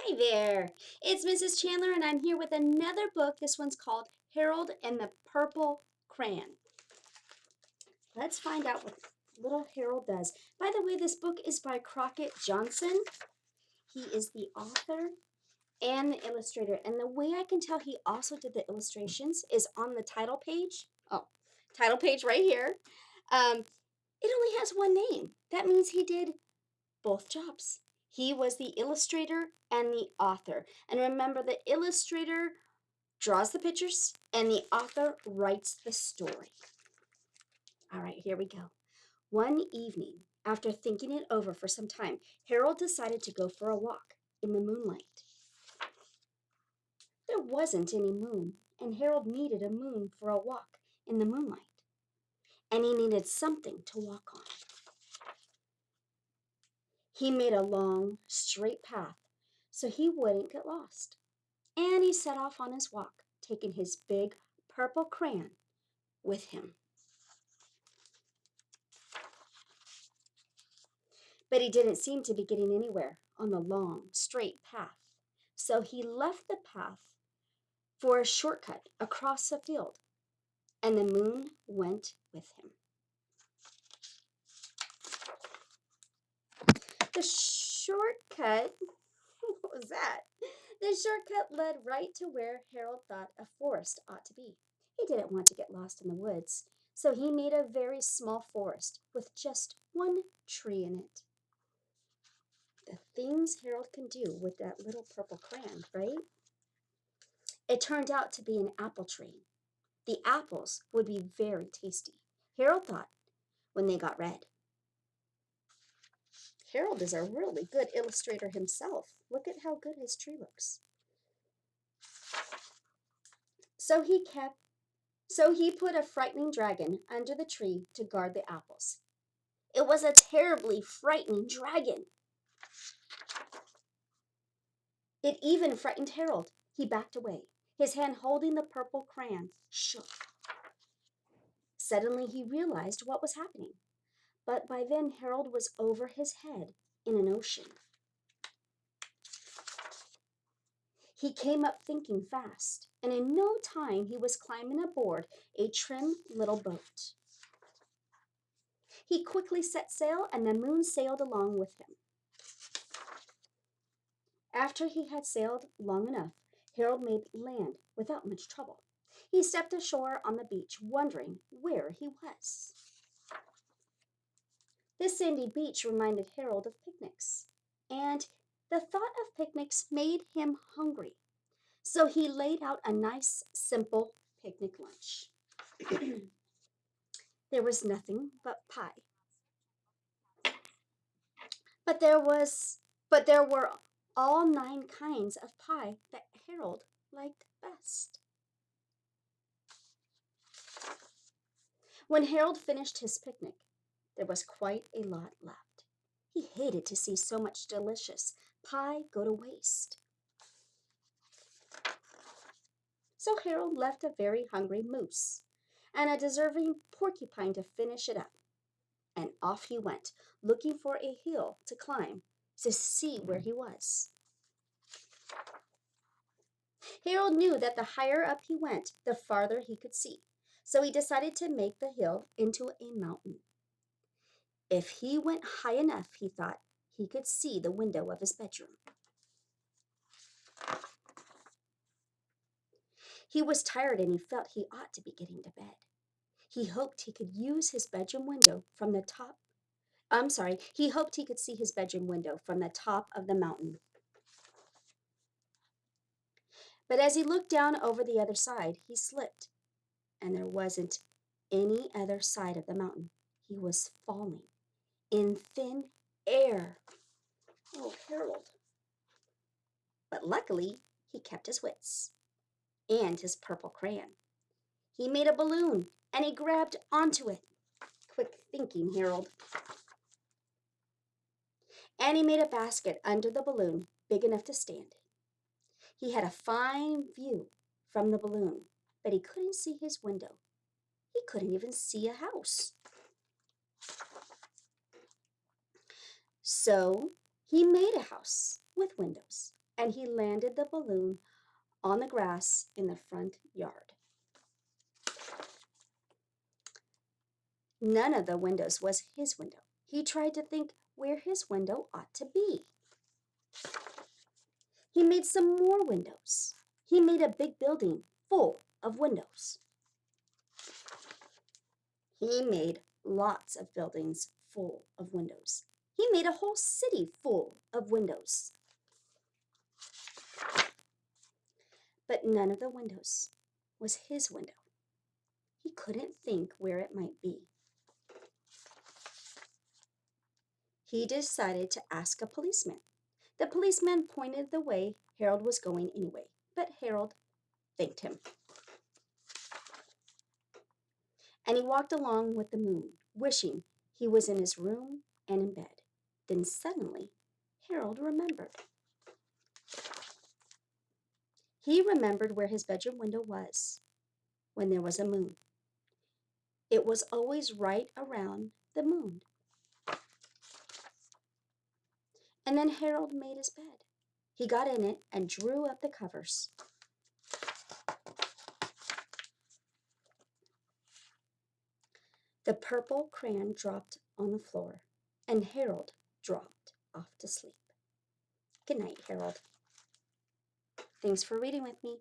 Hi there, it's Mrs. Chandler, and I'm here with another book. This one's called Harold and the Purple Crayon. Let's find out what little Harold does. By the way, this book is by Crockett Johnson. He is the author and the illustrator, and the way I can tell he also did the illustrations is on the title page. Oh, title page right here. It only has one name. That means he did both jobs. He was the illustrator and the author. And remember, the illustrator draws the pictures and the author writes the story. All right, here we go. One evening, after thinking it over for some time, Harold decided to go for a walk in the moonlight. There wasn't any moon, and Harold needed a moon for a walk in the moonlight. And he needed something to walk on. He made a long, straight path so he wouldn't get lost. And he set off on his walk, taking his big purple crayon with him. But he didn't seem to be getting anywhere on the long, straight path. So he left the path for a shortcut across the field, and the moon went with him. The shortcut, what was that? The shortcut led right to where Harold thought a forest ought to be. He didn't want to get lost in the woods, so he made a very small forest with just one tree in it. The things Harold can do with that little purple crayon, right? It turned out to be an apple tree. The apples would be very tasty, Harold thought, when they got red. Harold is a really good illustrator himself. Look at how good his tree looks. So he put a frightening dragon under the tree to guard the apples. It was a terribly frightening dragon. It even frightened Harold. He backed away. His hand holding the purple crayon shook. Suddenly he realized what was happening. But by then Harold was over his head in an ocean. He came up thinking fast, and in no time he was climbing aboard a trim little boat. He quickly set sail, and the moon sailed along with him. After he had sailed long enough, Harold made land without much trouble. He stepped ashore on the beach, wondering where he was. This sandy beach reminded Harold of picnics, and the thought of picnics made him hungry. So he laid out a nice, simple picnic lunch. There was nothing but pie. But there were all 9 kinds of pie that Harold liked best. When Harold finished his picnic, there was quite a lot left. He hated to see so much delicious pie go to waste. So Harold left a very hungry moose and a deserving porcupine to finish it up. And off he went, looking for a hill to climb to see where he was. Harold knew that the higher up he went, the farther he could see. So he decided to make the hill into a mountain. If he went high enough, he thought, he could see the window of his bedroom. He was tired and he felt he ought to be getting to bed. He hoped he could use his bedroom window from the top. He hoped he could see his bedroom window from the top of the mountain. But as he looked down over the other side, he slipped, and there wasn't any other side of the mountain. He was falling in thin air. Oh, Harold. But luckily, he kept his wits and his purple crayon. He made a balloon, and he grabbed onto it. Quick thinking, Harold. And he made a basket under the balloon big enough to stand in. He had a fine view from the balloon, but he couldn't see his window. He couldn't even see a house. So he made a house with windows, and he landed the balloon on the grass in the front yard. None of the windows was his window. He tried to think where his window ought to be. He made some more windows. He made a big building full of windows. He made lots of buildings full of windows. He made a whole city full of windows. But none of the windows was his window. He couldn't think where it might be. He decided to ask a policeman. The policeman pointed the way Harold was going anyway, but Harold thanked him. And he walked along with the moon, wishing he was in his room and in bed. Then suddenly, Harold remembered. He remembered where his bedroom window was when there was a moon. It was always right around the moon. And then Harold made his bed. He got in it and drew up the covers. The purple crayon dropped on the floor, and Harold dropped off to sleep. Good night, Harold. Thanks for reading with me.